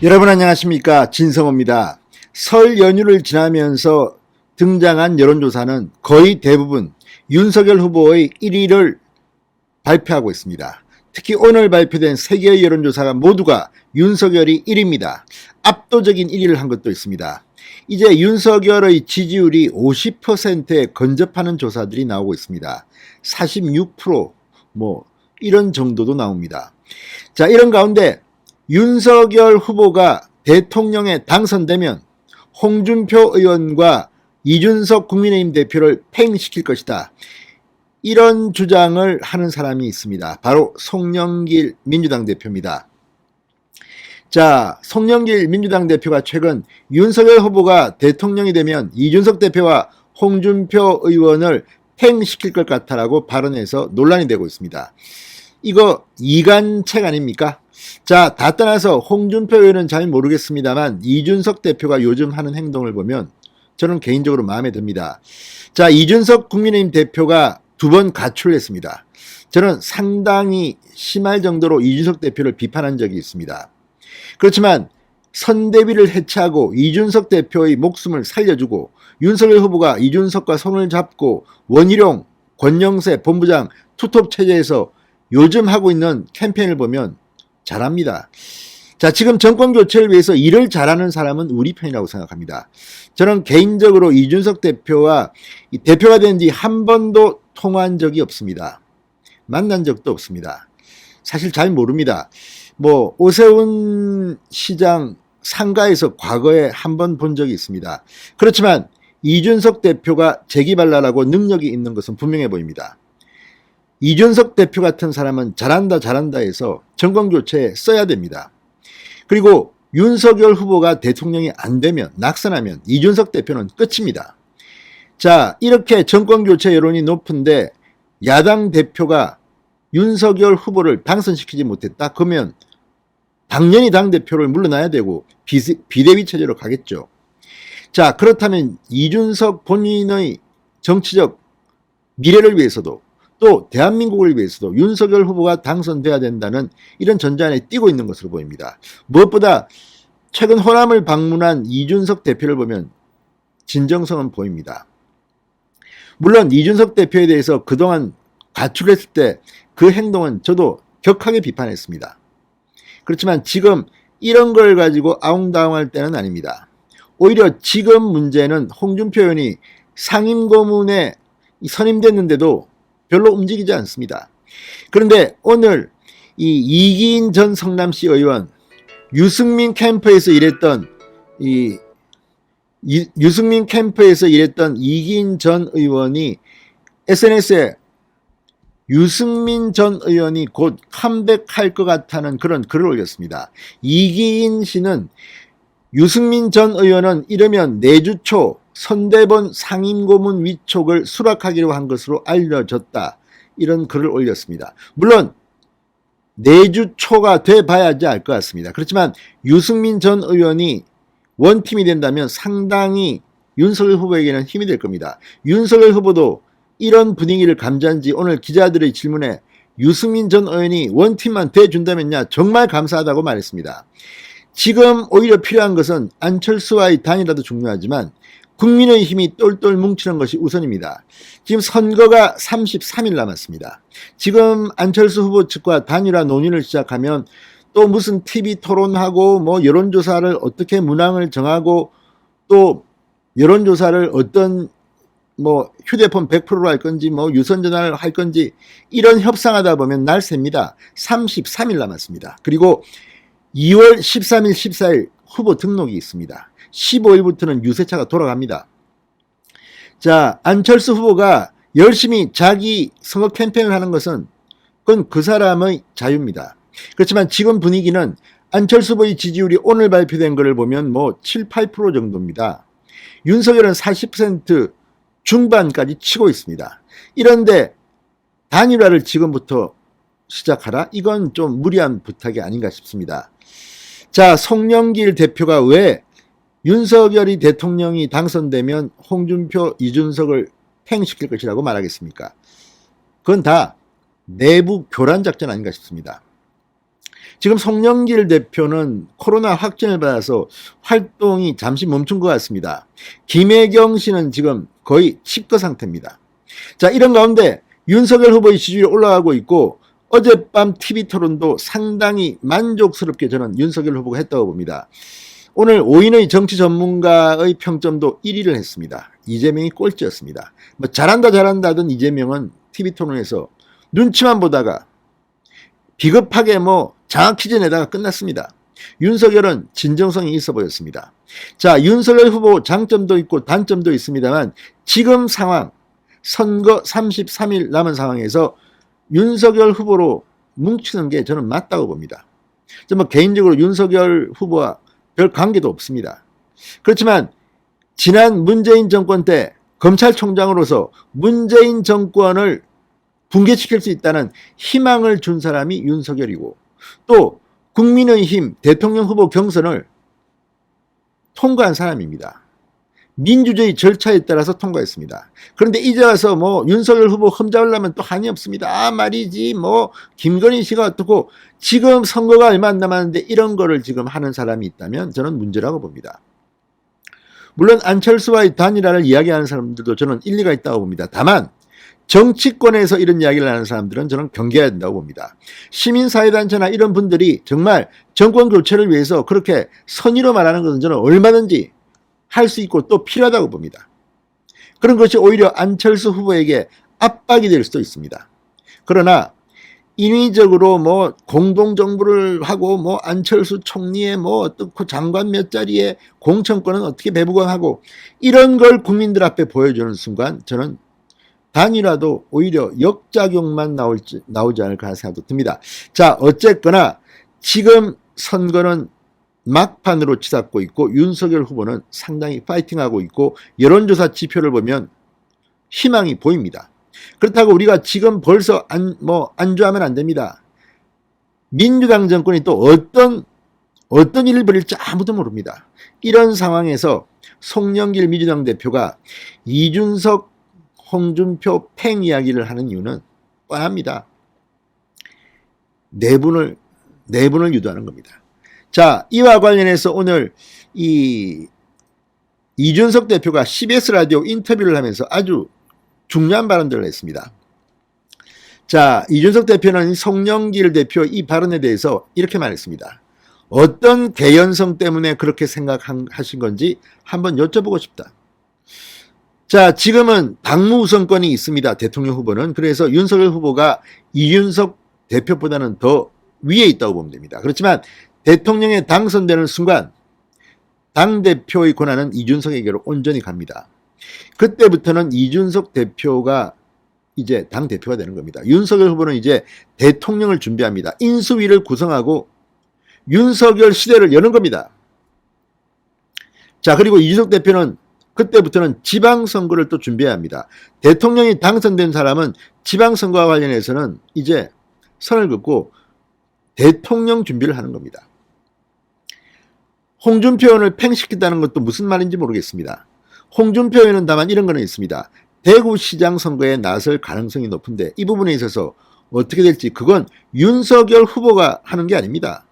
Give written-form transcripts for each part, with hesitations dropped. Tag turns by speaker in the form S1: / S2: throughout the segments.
S1: 여러분 안녕하십니까, 진성호입니다. 설 연휴를 지나면서 등장한 여론조사는 거의 대부분 윤석열 후보의 1위를 발표하고 있습니다. 특히 오늘 발표된 3개의 여론조사가 모두가 윤석열이 1위입니다. 압도적인 1위를 한 것도 있습니다. 이제 윤석열의 지지율이 50%에 근접하는 조사들이 나오고 있습니다. 46% 이런 정도도 나옵니다. 자, 이런 가운데 윤석열 후보가 대통령에 당선되면 홍준표 의원과 이준석 국민의힘 대표를 팽시킬 것이다, 이런 주장을 하는 사람이 있습니다. 바로 송영길 민주당 대표입니다. 자, 송영길 민주당 대표가 최근 윤석열 후보가 대통령이 되면 이준석 대표와 홍준표 의원을 팽시킬 것 같다라고 발언해서 논란이 되고 있습니다. 이거 이간책 아닙니까? 자, 다 떠나서 홍준표 의원은 잘 모르겠습니다만 이준석 대표가 요즘 하는 행동을 보면 저는 개인적으로 마음에 듭니다. 자, 이준석 국민의힘 대표가 2번 가출을 했습니다. 저는 상당히 심할 정도로 이준석 대표를 비판한 적이 있습니다. 그렇지만 선대위를 해체하고 이준석 대표의 목숨을 살려주고 윤석열 후보가 이준석과 손을 잡고 원희룡, 권영세 본부장 투톱 체제에서 요즘 하고 있는 캠페인을 보면 잘합니다. 자, 지금 정권 교체를 위해서 일을 잘하는 사람은 우리 편이라고 생각합니다. 저는 개인적으로 이준석 대표와 대표가 된 지 한 번도 통화한 적이 없습니다. 만난 적도 없습니다. 사실 잘 모릅니다. 오세훈 시장 상가에서 과거에 한 번 본 적이 있습니다. 그렇지만 이준석 대표가 재기발랄하고 능력이 있는 것은 분명해 보입니다. 이준석 대표 같은 사람은 잘한다 해서 정권교체에 써야 됩니다. 그리고 윤석열 후보가 대통령이 안 되면, 낙선하면 이준석 대표는 끝입니다. 자, 이렇게 정권교체 여론이 높은데 야당 대표가 윤석열 후보를 당선시키지 못했다, 그러면 당연히 당대표를 물러나야 되고 비대위 체제로 가겠죠. 자, 그렇다면 이준석 본인의 정치적 미래를 위해서도 또 대한민국을 위해서도 윤석열 후보가 당선돼야 된다는 이런 전제안에 뛰고 있는 것으로 보입니다. 무엇보다 최근 호남을 방문한 이준석 대표를 보면 진정성은 보입니다. 물론 이준석 대표에 대해서 그동안 가출했을 때 그 행동은 저도 격하게 비판했습니다. 그렇지만 지금 이런 걸 가지고 아웅다웅할 때는 아닙니다. 오히려 지금 문제는 홍준표 의원이 상임고문에 선임됐는데도 별로 움직이지 않습니다. 그런데 오늘 이기인 전 성남시 의원, 유승민 캠프에서 일했던 이기인 전 의원이 SNS에 유승민 전 의원이 곧 컴백할 것 같다는 그런 글을 올렸습니다. 이기인 씨는 유승민 전 의원은 이러면 내주 초 선대본 상임고문 위촉을 수락하기로 한 것으로 알려졌다, 이런 글을 올렸습니다. 물론 내주 초가 돼봐야지 알 것 같습니다. 그렇지만 유승민 전 의원이 원팀이 된다면 상당히 윤석열 후보에게는 힘이 될 겁니다. 윤석열 후보도 이런 분위기를 감지한지 오늘 기자들의 질문에 유승민 전 의원이 원팀만 돼준다면야 정말 감사하다고 말했습니다. 지금 오히려 필요한 것은 안철수와의 단일화도 중요하지만 국민의 힘이 똘똘 뭉치는 것이 우선입니다. 지금 선거가 33일 남았습니다. 지금 안철수 후보 측과 단일화 논의를 시작하면 또 무슨 TV 토론하고 여론조사를 어떻게 문항을 정하고 또 여론조사를 어떤 휴대폰 100%로 할 건지 유선전화를 할 건지 이런 협상하다 보면 날 셉니다. 33일 남았습니다. 그리고 2월 13일, 14일 후보 등록이 있습니다. 15일부터는 유세차가 돌아갑니다. 자, 안철수 후보가 열심히 자기 선거 캠페인을 하는 것은 그건 그 사람의 자유입니다. 그렇지만 지금 분위기는 안철수 후보의 지지율이 오늘 발표된 것을 보면 7, 8% 정도입니다. 윤석열은 40% 중반까지 치고 있습니다. 이런데 단일화를 지금부터 시작하라? 이건 좀 무리한 부탁이 아닌가 싶습니다. 자, 송영길 대표가 왜 윤석열이 대통령이 당선되면 홍준표, 이준석을 팽시킬 것이라고 말하겠습니까? 그건 다 내부 교란 작전 아닌가 싶습니다. 지금 송영길 대표는 코로나 확진을 받아서 활동이 잠시 멈춘 것 같습니다. 김혜경 씨는 지금 거의 칩거 상태입니다. 자, 이런 가운데 윤석열 후보의 지지율이 올라가고 있고 어젯밤 TV토론도 상당히 만족스럽게 저는 윤석열 후보가 했다고 봅니다. 오늘 5인의 정치 전문가의 평점도 1위를 했습니다. 이재명이 꼴찌였습니다. 뭐 잘한다 하던 이재명은 TV토론에서 눈치만 보다가 비겁하게 뭐 장학 퀴즈 내다가 끝났습니다. 윤석열은 진정성이 있어 보였습니다. 자, 윤석열 후보 장점도 있고 단점도 있습니다만 지금 상황, 선거 33일 남은 상황에서 윤석열 후보로 뭉치는 게 저는 맞다고 봅니다. 뭐 개인적으로 윤석열 후보와 별 관계도 없습니다. 그렇지만 지난 문재인 정권 때 검찰총장으로서 문재인 정권을 붕괴시킬 수 있다는 희망을 준 사람이 윤석열이고 또 국민의힘 대통령 후보 경선을 통과한 사람입니다. 민주주의 절차에 따라서 통과했습니다. 그런데 이제 와서 뭐 윤석열 후보 흠잡으려면 또 한이 없습니다. 아 말이지 뭐 김건희 씨가 어떻고 지금 선거가 얼마 안 남았는데 이런 거를 지금 하는 사람이 있다면 저는 문제라고 봅니다. 물론 안철수와의 단일화를 이야기하는 사람들도 저는 일리가 있다고 봅니다. 다만 정치권에서 이런 이야기를 하는 사람들은 저는 경계해야 된다고 봅니다. 시민사회단체나 이런 분들이 정말 정권 교체를 위해서 그렇게 선의로 말하는 것은 저는 얼마든지 할 수 있고 또 필요하다고 봅니다. 그런 것이 오히려 안철수 후보에게 압박이 될 수도 있습니다. 그러나 인위적으로 뭐 공동정부를 하고 뭐 안철수 총리의 뭐 어떻고 장관 몇 자리에 공천권은 어떻게 배분하고 이런 걸 국민들 앞에 보여주는 순간 저는 단일화도 오히려 역작용만 나오지 않을까 생각도 듭니다. 자, 어쨌거나 지금 선거는 막판으로 치닫고 있고 윤석열 후보는 상당히 파이팅하고 있고 여론조사 지표를 보면 희망이 보입니다. 그렇다고 우리가 지금 벌써 안주하면 안 됩니다. 민주당 정권이 또 어떤 일을 벌일지 아무도 모릅니다. 이런 상황에서 송영길 민주당 대표가 이준석 홍준표 팽 이야기를 하는 이유는 뻔합니다. 내분을 유도하는 겁니다. 자, 이와 관련해서 오늘 이준석 대표가 CBS 라디오 인터뷰를 하면서 아주 중요한 발언들을 했습니다. 자, 이준석 대표는 송영길 대표 이 발언에 대해서 이렇게 말했습니다. 어떤 개연성 때문에 그렇게 생각하신 건지 한번 여쭤보고 싶다. 자, 지금은 당무 우선권이 있습니다. 대통령 후보는. 그래서 윤석열 후보가 이준석 대표보다는 더 위에 있다고 보면 됩니다. 그렇지만 대통령에 당선되는 순간 당대표의 권한은 이준석에게로 온전히 갑니다. 그때부터는 이준석 대표가 이제 당대표가 되는 겁니다. 윤석열 후보는 이제 대통령을 준비합니다. 인수위를 구성하고 윤석열 시대를 여는 겁니다. 자, 그리고 이준석 대표는 그때부터는 지방선거를 또 준비해야 합니다. 대통령이 당선된 사람은 지방선거와 관련해서는 이제 선을 긋고 대통령 준비를 하는 겁니다. 홍준표 의원을 팽시키다는 것도 무슨 말인지 모르겠습니다. 홍준표 의원은 다만 이런 거는 있습니다. 대구시장 선거에 나설 가능성이 높은데 이 부분에 있어서 어떻게 될지 그건 윤석열 후보가 하는 게 아닙니다.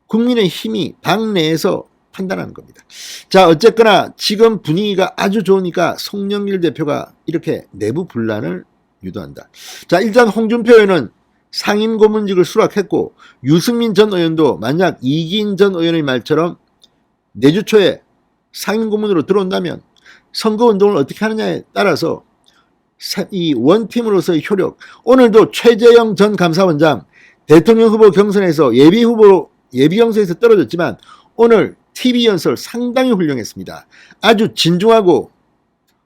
S1: 국민의힘이 당내에서 판단하는 겁니다. 자, 어쨌거나 지금 분위기가 아주 좋으니까 송영길 대표가 이렇게 내부 분란을 유도한다. 자, 일단 홍준표 의원은 상임고문직을 수락했고 유승민 전 의원도 만약 이기인 전 의원의 말처럼 내주 초에 상임고문으로 들어온다면 선거운동을 어떻게 하느냐에 따라서 이 원팀으로서의 효력, 오늘도 최재형 전 감사원장 대통령 후보 경선에서 예비 경선에서 떨어졌지만 오늘 TV 연설 상당히 훌륭했습니다. 아주 진중하고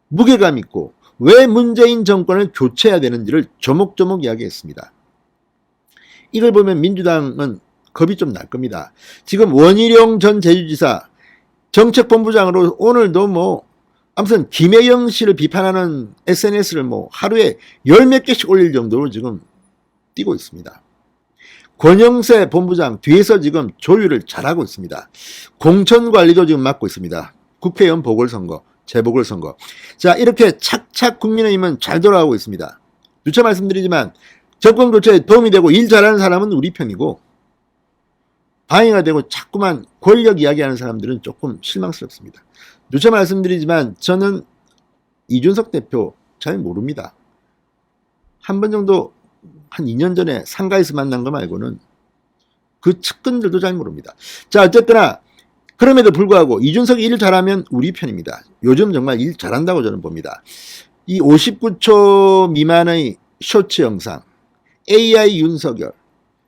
S1: 무게감 있고 왜 문재인 정권을 교체해야 되는지를 조목조목 이야기했습니다. 이걸 보면 민주당은 겁이 좀 날 겁니다. 지금 원희룡 전 제주지사 정책본부장으로 오늘도 아무튼 김혜경 씨를 비판하는 SNS를 하루에 10몇 개씩 올릴 정도로 지금 뛰고 있습니다. 권영세 본부장 뒤에서 지금 조율을 잘하고 있습니다. 공천관리도 지금 맡고 있습니다. 국회의원 보궐선거, 재보궐선거. 자, 이렇게 착착 국민의힘은 잘 돌아가고 있습니다. 누차 말씀드리지만 정권 교체에 도움이 되고 일 잘하는 사람은 우리 편이고 방해가 되고 자꾸만 권력 이야기하는 사람들은 조금 실망스럽습니다. 누차 말씀드리지만 저는 이준석 대표 잘 모릅니다. 한 번 정도 한 2년 전에 상가에서 만난 거 말고는 그 측근들도 잘 모릅니다. 자, 어쨌거나 그럼에도 불구하고 이준석이 일 잘하면 우리 편입니다. 요즘 정말 일 잘한다고 저는 봅니다. 이 59초 미만의 쇼츠 영상, AI 윤석열,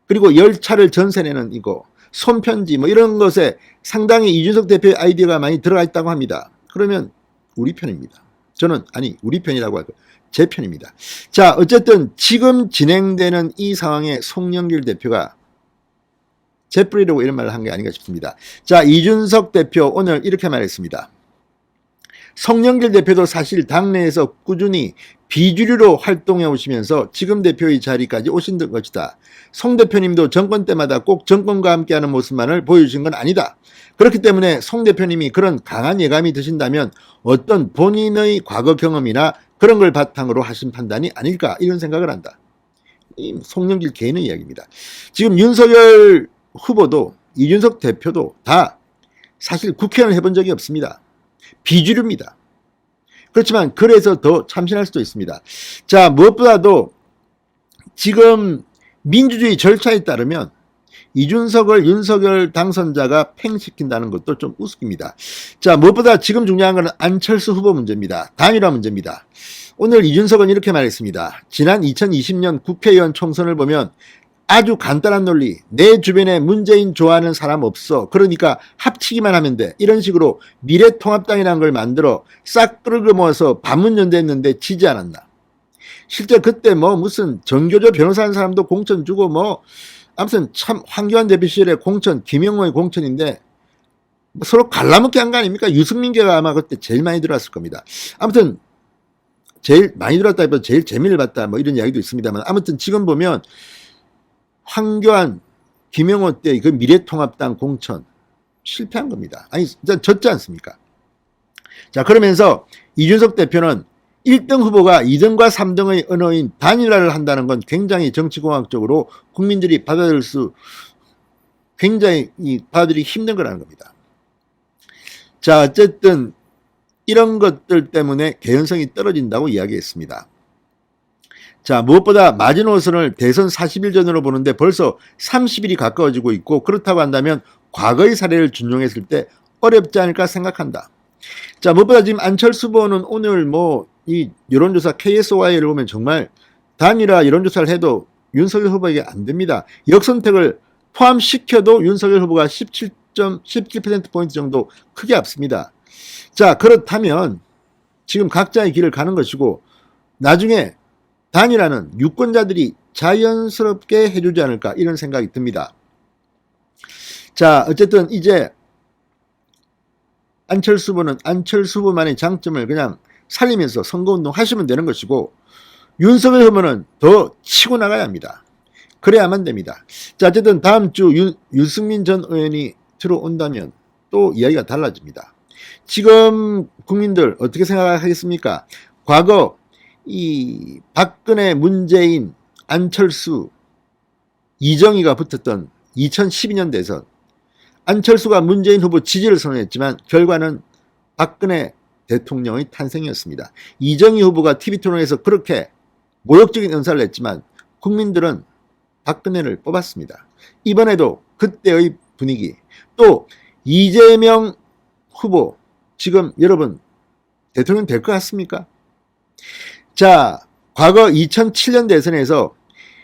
S1: 그리고 열차를 전세내는 이거, 손편지 뭐 이런 것에 상당히 이준석 대표의 아이디어가 많이 들어가 있다고 합니다. 그러면 우리 편입니다. 저는 우리 편이라고 하고 제 편입니다. 자, 어쨌든 지금 진행되는 이 상황에 송영길 대표가 재뿌리려고 이런 말을 한 게 아닌가 싶습니다. 자, 이준석 대표 오늘 이렇게 말했습니다. 송영길 대표도 사실 당내에서 꾸준히 비주류로 활동해 오시면서 지금 대표의 자리까지 오신 것이다. 송 대표님도 정권 때마다 꼭 정권과 함께하는 모습만을 보여주신 건 아니다. 그렇기 때문에 송 대표님이 그런 강한 예감이 드신다면 어떤 본인의 과거 경험이나 그런 걸 바탕으로 하신 판단이 아닐까 이런 생각을 한다. 이 송영길 개인의 이야기입니다. 지금 윤석열 후보도 이준석 대표도 다 사실 국회의원을 해본 적이 없습니다. 비주류입니다. 그렇지만 그래서 더 참신할 수도 있습니다. 자, 무엇보다도 지금 민주주의 절차에 따르면 이준석을 윤석열 당선자가 팽시킨다는 것도 좀 우습습니다. 자, 무엇보다 지금 중요한 것은 안철수 후보 문제입니다. 단일화 문제입니다. 오늘 이준석은 이렇게 말했습니다. 지난 2020년 국회의원 총선을 보면 아주 간단한 논리, 내 주변에 문재인 좋아하는 사람 없어. 그러니까 합치기만 하면 돼. 이런 식으로 미래통합당이라는 걸 만들어 싹 끌어 모아서 반문연대했는데 지지 않았나. 실제 그때 뭐 무슨 정교조 변호사 하는 사람도 공천 주고 뭐 아무튼 참 황교안 대표 시절에 공천, 김영호의 공천인데 서로 갈라먹기 한 거 아닙니까? 유승민계가 아마 그때 제일 많이 들어왔을 겁니다. 아무튼 제일 많이 들어왔다기보다 제일 재미를 봤다 뭐 이런 이야기도 있습니다만 아무튼 지금 보면 황교안, 김영호 때 그 미래통합당 공천 실패한 겁니다. 아니 진짜 졌지 않습니까? 자, 그러면서 이준석 대표는 1등 후보가 2등과 3등의 언어인 단일화를 한다는 건 굉장히 정치공학적으로 국민들이 굉장히 받아들이기 힘든 거라는 겁니다. 자, 어쨌든 이런 것들 때문에 개연성이 떨어진다고 이야기했습니다. 자, 무엇보다 마지노선을 대선 40일 전으로 보는데 벌써 30일이 가까워지고 있고 그렇다고 한다면 과거의 사례를 준용했을 때 어렵지 않을까 생각한다. 자, 무엇보다 지금 안철수 후보는 오늘 뭐 이 여론조사 KSOI를 보면 정말 단일화 여론조사를 해도 윤석열 후보에게 안 됩니다. 역선택을 포함시켜도 윤석열 후보가 17.17%포인트 정도 크게 앞섭니다. 자, 그렇다면 지금 각자의 길을 가는 것이고 나중에 단일화는 유권자들이 자연스럽게 해주지 않을까 이런 생각이 듭니다. 자, 어쨌든 이제 안철수 후보는 안철수 후보만의 장점을 그냥 살리면서 선거운동 하시면 되는 것이고 윤석열 후보는 더 치고 나가야 합니다. 그래야만 됩니다. 자, 어쨌든 다음 주 유승민 전 의원이 들어온다면 또 이야기가 달라집니다. 지금 국민들 어떻게 생각하겠습니까? 과거 이 박근혜, 문재인, 안철수, 이정희가 붙었던 2012년 대선 안철수가 문재인 후보 지지를 선언했지만 결과는 박근혜 대통령의 탄생이었습니다. 이정희 후보가 TV토론에서 그렇게 모욕적인 연설을 했지만 국민들은 박근혜를 뽑았습니다. 이번에도 그때의 분위기 또 이재명 후보 지금 여러분 대통령 될 것 같습니까? 자, 과거 2007년 대선에서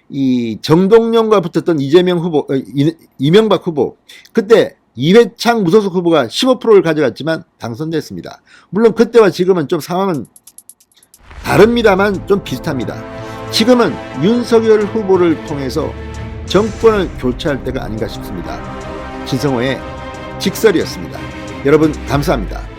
S1: 이 정동영과 붙었던 이명박 후보 그때 이회창 무소속 후보가 15%를 가져갔지만 당선됐습니다. 물론 그때와 지금은 좀 상황은 다릅니다만 좀 비슷합니다. 지금은 윤석열 후보를 통해서 정권을 교체할 때가 아닌가 싶습니다. 진성호의 직설이었습니다. 여러분 감사합니다.